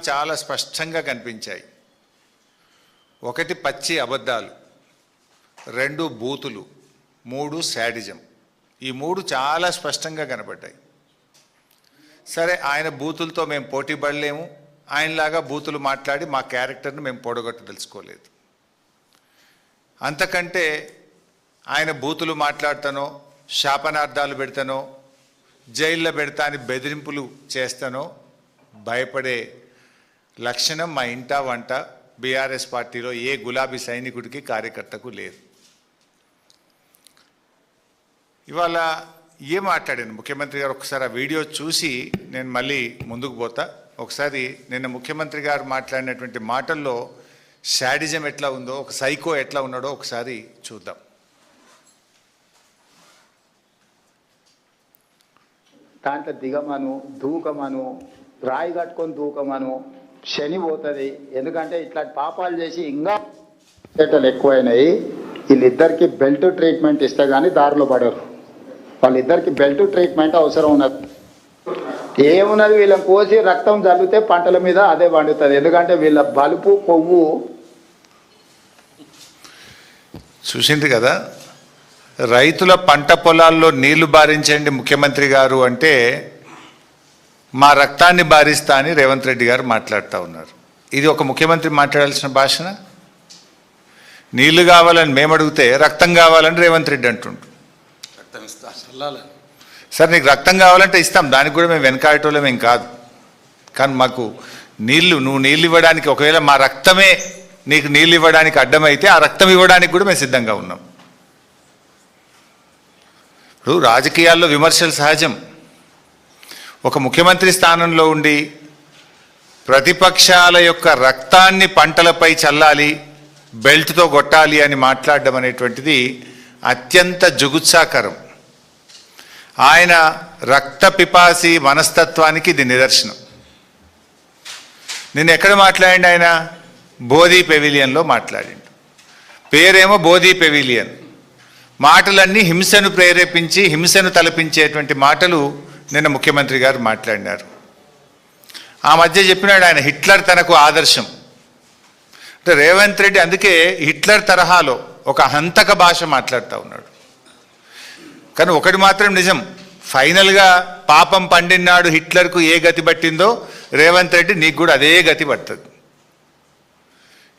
చాలా స్పష్టంగా కనిపించాయి. ఒకటి పచ్చి అబద్ధాలు, రెండు బూతులు, మూడు శాడిజం. ఈ మూడు చాలా స్పష్టంగా కనబడ్డాయి. సరే, ఆయన బూతులతో మేము పోటీ పడలేము, ఆయనలాగా బూతులు మాట్లాడి మా క్యారెక్టర్ని మేము పొడగొట్టదలుచుకోలేదు. అంతకంటే ఆయన బూతులు మాట్లాడతానో, శాపనార్థాలు పెడతానో, జైల్లో పెడతా అని బెదిరింపులు చేస్తానో భయపడే లక్షణం మా ఇంట వంట బీఆర్ఎస్ పార్టీలో ఏ గులాబీ సైనికుడికి కార్యకర్తకు లేదు. ఇవాళ ఏం మాట్లాడాను ముఖ్యమంత్రి గారు, ఒకసారి ఆ వీడియో చూసి నేను మళ్ళీ ముందుకు పోతా. ఒకసారి నిన్న ముఖ్యమంత్రి గారు మాట్లాడినటువంటి మాటల్లో శాడిజం ఎట్లా ఉందో, ఒక సైకో ఎట్లా ఉన్నాడో ఒకసారి చూద్దాం. దాంట్లో దిగమను, దూకమను, రాయి కట్టుకొని దూకమను, శని పోతుంది. ఎందుకంటే ఇట్లాంటి పాపాలు చేసి ఇంకా ఎక్కువైనాయి. వీళ్ళిద్దరికి బెల్ట్ ట్రీట్మెంట్ ఇస్తే కానీ దారిలో పడరు. వాళ్ళిద్దరికి బెల్ట్ ట్రీట్మెంట్ అవసరం ఉన్నది. ఏమున్నది, వీళ్ళని కోసి రక్తం చల్లితే పంటల మీద అదే పండుతుంది. ఎందుకంటే వీళ్ళ బలుపు కొవ్వు చూసింది కదా. రైతుల పంట పొలాల్లో నీళ్లు బారించండి ముఖ్యమంత్రి గారు అంటే మా రక్తాన్ని బారిస్తా అని రేవంత్ రెడ్డి గారు మాట్లాడుతూ ఉన్నారు. ఇది ఒక ముఖ్యమంత్రి మాట్లాడాల్సిన భాషన? నీళ్లు కావాలని మేము అడిగితే రక్తం కావాలని రేవంత్ రెడ్డి అంటుండు. సార్, నీకు రక్తం కావాలంటే ఇస్తాం, దానికి కూడా మేము వెనకాడటోళ్ళం ఏం కాదు. కానీ మాకు నువ్వు నీళ్ళు ఇవ్వడానికి, ఒకవేళ మా రక్తమే నీకు నీళ్ళు ఇవ్వడానికి అడ్డమైతే ఆ రక్తం ఇవ్వడానికి కూడా మేము సిద్ధంగా ఉన్నాం. ఇప్పుడు రాజకీయాల్లో విమర్శలు సహజం. ఒక ముఖ్యమంత్రి స్థానంలో ఉండి ప్రతిపక్షాల యొక్క రక్తాన్ని పంటలపై చల్లాలి, బెల్ట్తో కొట్టాలి అని మాట్లాడడం అనేటువంటిది అత్యంత జుగుత్సాకరం. ఆయన రక్త పిపాసి మనస్తత్వానికి ఇది నిదర్శనం. నేను ఎక్కడ మాట్లాడిండు? ఆయన బోధి పెవిలియన్లో మాట్లాడిండు. పేరేమో బోధి పెవిలియన్. మాటలన్నీ హింసను ప్రేరేపించి హింసను తలపించేటువంటి మాటలు నిన్న ముఖ్యమంత్రి గారు మాట్లాడినారు. ఆ మధ్య చెప్పినాడు ఆయన హిట్లర్ తనకు ఆదర్శం అంటే. రేవంత్ రెడ్డి అందుకే హిట్లర్ తరహాలో ఒక హంతక భాష మాట్లాడుతూ ఉన్నాడు. కానీ ఒకటి మాత్రం నిజం, ఫైనల్గా పాపం పండినాడు హిట్లర్కు ఏ గతి పట్టిందో రేవంత్ రెడ్డి నీకు కూడా అదే గతి పడుతుంది.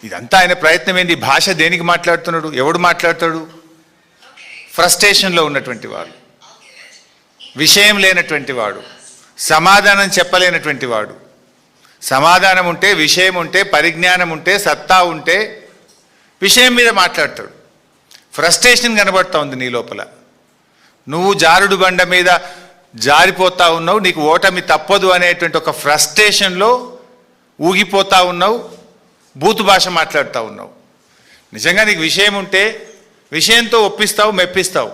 ఇదంతా ఆయన ప్రయత్నం ఏంది? భాష దేనికి మాట్లాడుతున్నాడు? ఎవడు మాట్లాడతాడు? ఫ్రస్ట్రేషన్లో ఉన్నటువంటి వాడు, విషయం లేనటువంటి వాడు, సమాధానం చెప్పలేనటువంటి వాడు. సమాధానం ఉంటే, విషయం ఉంటే, పరిజ్ఞానం ఉంటే, సత్తా ఉంటే విషయం మీద మాట్లాడతాడు. ఫ్రస్ట్రేషన్ కనబడుతూ ఉంది నీ లోపల. నువ్వు జారుడు బండ మీద జారిపోతా ఉన్నావు, నీకు ఓటమి తప్పదు అనేటువంటి ఒక ఫ్రస్ట్రేషన్లో ఊగిపోతా ఉన్నావు, బూతు భాష మాట్లాడుతూ ఉన్నావు. నిజంగా నీకు విషయం ఉంటే విషయంతో ఒప్పిస్తావు, మెప్పిస్తావు.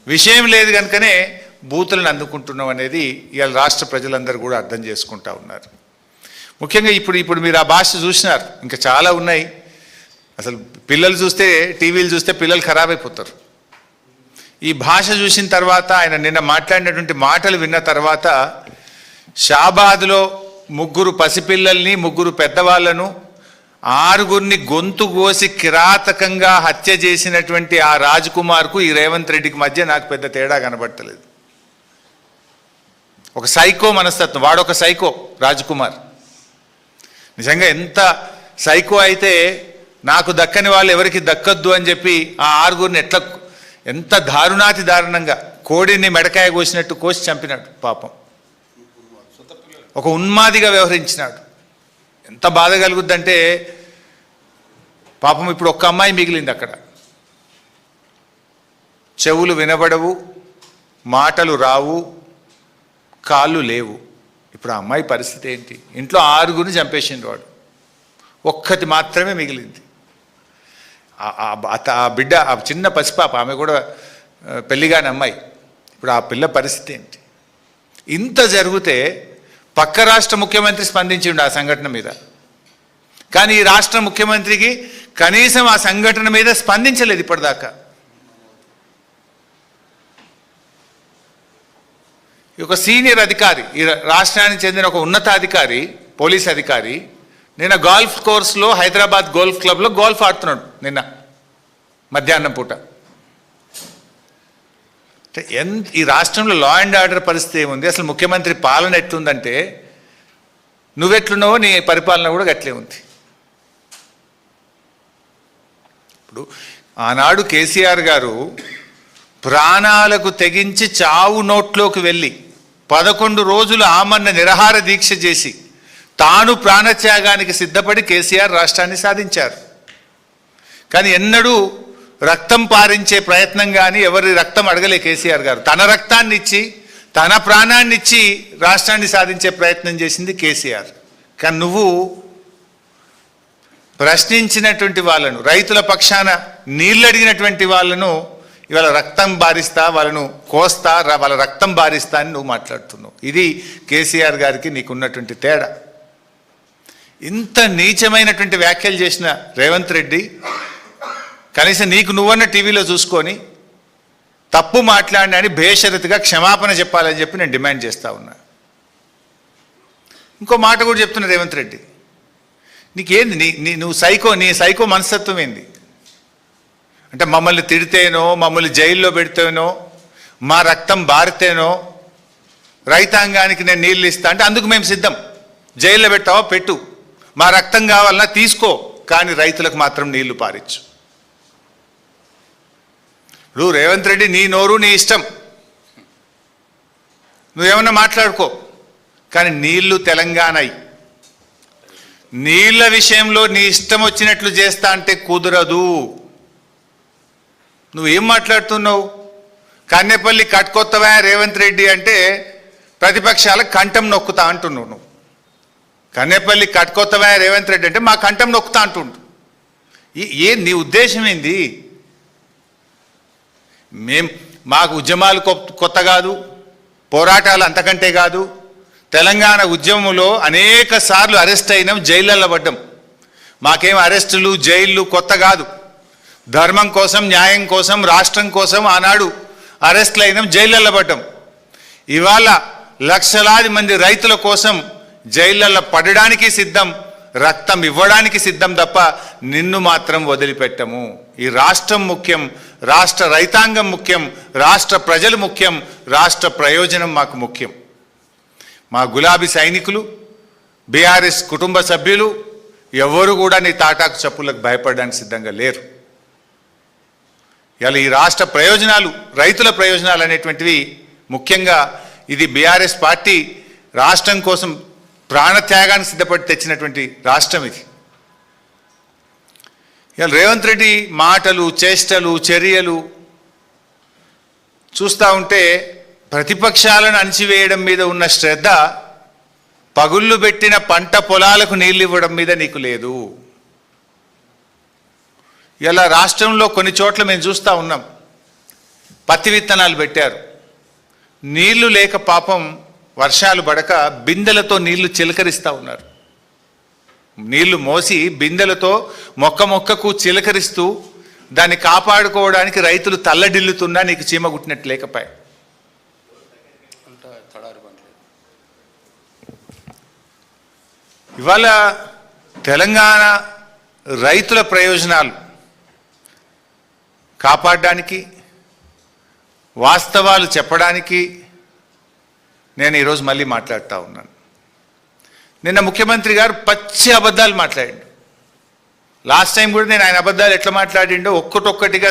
విషయం లేదు కనుకనే బూతులను అందుకుంటున్నావు అనేది ఇవాళ రాష్ట్ర ప్రజలందరూ కూడా అర్థం చేసుకుంటా ఉన్నారు. ముఖ్యంగా ఇప్పుడు మీరు ఆ భాష చూసినారు, ఇంకా చాలా ఉన్నాయి. అసలు పిల్లలు చూస్తే, టీవీలు చూస్తే పిల్లలు ఖరాబ్ అయిపోతారు. ఈ భాష చూసిన తర్వాత, ఆయన నిన్న మాట్లాడినటువంటి మాటలు విన్న తర్వాత, షాబాద్లో 3 పసిపిల్లల్ని 3 పెద్దవాళ్లను 6 గొంతు కోసి కిరాతకంగా హత్య చేసినటువంటి ఆ రాజ్ కుమార్కు ఈ రేవంత్ రెడ్డికి మధ్య నాకు పెద్ద తేడా కనబడతలేదు. ఒక సైకో మనస్తత్వం, వాడొక సైకో రాజ్ కుమార్. నిజంగా ఎంత సైకో అయితే నాకు దక్కని వాళ్ళు ఎవరికి దక్కద్దు అని చెప్పి ఆ 6 ఎట్లా, ఎంత దారుణాతి దారుణంగా కోడిని మెడకాయ కోసినట్టు కోసి చంపినాడు. పాపం ఒక ఉన్మాదిగా వ్యవహరించినాడు. ఎంత బాధ కలుగుద్దంటే, పాపం ఇప్పుడు ఒక్క అమ్మాయి మిగిలింది అక్కడ. చెవులు వినబడవు, మాటలు రావు, కాళ్ళు లేవు. ఇప్పుడు ఆ అమ్మాయి పరిస్థితి ఏంటి? ఇంట్లో 6 చంపేసిండు వాడు, ఒక్కటి మాత్రమే మిగిలింది. ఆ బిడ్డ, ఆ చిన్న పసిపాప, ఆమె కూడా పెళ్లిగాని అమ్మాయి. ఇప్పుడు ఆ పిల్ల పరిస్థితి ఏంటి? ఇంత జరిగితే పక్క రాష్ట్ర ముఖ్యమంత్రి స్పందించిండు ఆ సంఘటన మీద. కానీ ఈ రాష్ట్ర ముఖ్యమంత్రికి కనీసం ఆ సంఘటన మీద స్పందించలేదు ఇప్పటిదాకా. ఒక సీనియర్ అధికారి, ఈ రాష్ట్రానికి చెందిన ఒక ఉన్నతాధికారి పోలీస్ అధికారి నిన్న గోల్ఫ్ కోర్స్లో హైదరాబాద్ గోల్ఫ్ క్లబ్లో గోల్ఫ్ ఆడుతున్నాడు నిన్న మధ్యాహ్నం పూట. ఈ రాష్ట్రంలో లా అండ్ ఆర్డర్ పరిస్థితి ఏముంది, అసలు ముఖ్యమంత్రి పాలన ఎట్లుందంటే నువ్వెట్లున్నావో నీ పరిపాలన కూడా గట్లే ఉంది. ఇప్పుడు ఆనాడు కేసీఆర్ గారు ప్రాణాలకు తెగించి చావు నోట్లోకి వెళ్ళి 11 రోజులు ఆమరణ నిరాహార దీక్ష చేసి తాను ప్రాణత్యాగానికి సిద్ధపడి కేసీఆర్ రాష్ట్రాన్ని సాధించారు. కానీ ఎన్నడూ రక్తం పారించే ప్రయత్నం కానీ ఎవరి రక్తం అడగలే కేసీఆర్ గారు. తన రక్తాన్ని ఇచ్చి తన ప్రాణాన్ని ఇచ్చి రాష్ట్రాన్ని సాధించే ప్రయత్నం చేసింది కేసీఆర్. కానీ నువ్వు ప్రశ్నించినటువంటి వాళ్ళను, రైతుల పక్షాన నీళ్ళు అడిగినటువంటి వాళ్ళను ఇవాళ రక్తం బారిస్తా, వాళ్ళను కోస్తా, వాళ్ళ రక్తం బారిస్తా అని నువ్వు మాట్లాడుతున్నావు. ఇది కేసీఆర్ గారికి నీకున్నటువంటి తేడా. ఇంత నీచమైనటువంటి వ్యాఖ్యలు చేసిన రేవంత్ రెడ్డి కనీసం నీకు నువ్వన్న టీవీలో చూసుకొని తప్పు మాట్లాడినా అని బేషరతుగా క్షమాపణ చెప్పాలని చెప్పి నేను డిమాండ్ చేస్తూ ఉన్నా. ఇంకో మాట కూడా చెప్తున్నా రేవంత్ రెడ్డి, నీకేంది నువ్వు నీ సైకో మనస్తత్వం ఏంది అంటే మమ్మల్ని తిడితేనో మమ్మల్ని జైల్లో పెడితేనో మా రక్తం బారితేనో రైతాంగానికి నేను నీళ్ళు ఇస్తా అంటే అందుకు మేము సిద్ధం. జైల్లో పెట్టావా పెట్టు, మా రక్తం కావాలన్నా తీసుకో, కానీ రైతులకు మాత్రం నీళ్లు పారించు. ఇప్పుడు రేవంత్ రెడ్డి నీ నోరు నీ ఇష్టం, నువ్వేమన్నా మాట్లాడుకో, కానీ నీళ్లు తెలంగాణయి. నీళ్ల విషయంలో నీ ఇష్టం వచ్చినట్లు చేస్తా అంటే కుదరదు. నువ్వేం మాట్లాడుతున్నావు? కన్నెపల్లి కట్టుకొత్తవా రేవంత్ రెడ్డి అంటే ప్రతిపక్షాలకు కంఠం నొక్కుతా అంటున్నావు నువ్వు. కన్నెపల్లి కట్టుకొత్తవా రేవంత్ రెడ్డి అంటే మా కంఠం నొక్కుతా అంటుండు. నీ ఉద్దేశం ఏంది? మాకు ఉద్యమాలు కొత్త కాదు, పోరాటాలు అంతకంటే కాదు. తెలంగాణ ఉద్యమంలో అనేక సార్లు అరెస్ట్ అయినాం, జైళ్ళల్లో పడ్డాం. మాకేం అరెస్టులు జైళ్ళు కొత్త కాదు. ధర్మం కోసం, న్యాయం కోసం, రాష్ట్రం కోసం ఆనాడు అరెస్టులు అయినాం, జైళ్ళల్లో పడ్డాం. ఇవాళ లక్షలాది మంది రైతుల కోసం జైళ్ళల్లో పడడానికి సిద్ధం, రక్తం ఇవ్వడానికి సిద్ధం తప్ప నిన్ను మాత్రం వదిలిపెట్టము. ఈ రాష్ట్రం ముఖ్యం, రాష్ట్ర రైతాంగం ముఖ్యం, రాష్ట్ర ప్రజలు ముఖ్యం, రాష్ట్ర ప్రయోజనం మాకు ముఖ్యం. మా గులాబీ సైనికులు, బీఆర్ఎస్ కుటుంబ సభ్యులు ఎవరు కూడా నీ తాటాకు చప్పులకు భయపడడానికి సిద్ధంగా లేరు. ఇలా ఈ రాష్ట్ర ప్రయోజనాలు, రైతుల ప్రయోజనాలు అనేటువంటివి ముఖ్యంగా ఇది బీఆర్ఎస్ పార్టీ రాష్ట్రం కోసం ప్రాణత్యాగాన్ని సిద్ధపడి తెచ్చినటువంటి రాష్ట్రం ఇది. ఇలా రేవంత్ రెడ్డి మాటలు, చేష్టలు, చర్యలు చూస్తూ ఉంటే ప్రతిపక్షాలను అణిచివేయడం మీద ఉన్న శ్రద్ధ పగుళ్ళు పెట్టిన పంట పొలాలకు నీళ్ళు ఇవ్వడం మీద నీకు లేదు. ఇలా రాష్ట్రంలో కొన్ని చోట్ల మేము చూస్తూ ఉన్నాం, పత్తి విత్తనాలు పెట్టారు, నీళ్లు లేక పాపం వర్షాలు పడక బిందెలతో నీళ్లు చిలకరిస్తూ ఉన్నారు. నీళ్లు మోసి బిందెలతో మొక్కకు చిలకరిస్తూ దాన్ని కాపాడుకోవడానికి రైతులు తల్లడిల్లుతున్నా నీకు చీమ గుట్టినట్టు లేకపోయా. ఇవాళ తెలంగాణ రైతుల ప్రయోజనాలు కాపాడడానికి, వాస్తవాలు చెప్పడానికి నేను ఈరోజు మళ్ళీ మాట్లాడుతూ ఉన్నాను. నిన్న ముఖ్యమంత్రి గారు పచ్చి అబద్ధాలు మాట్లాడిండు. లాస్ట్ టైం కూడా నేను ఆయన అబద్ధాలు ఎట్లా మాట్లాడిండో ఒక్కటొక్కటిగా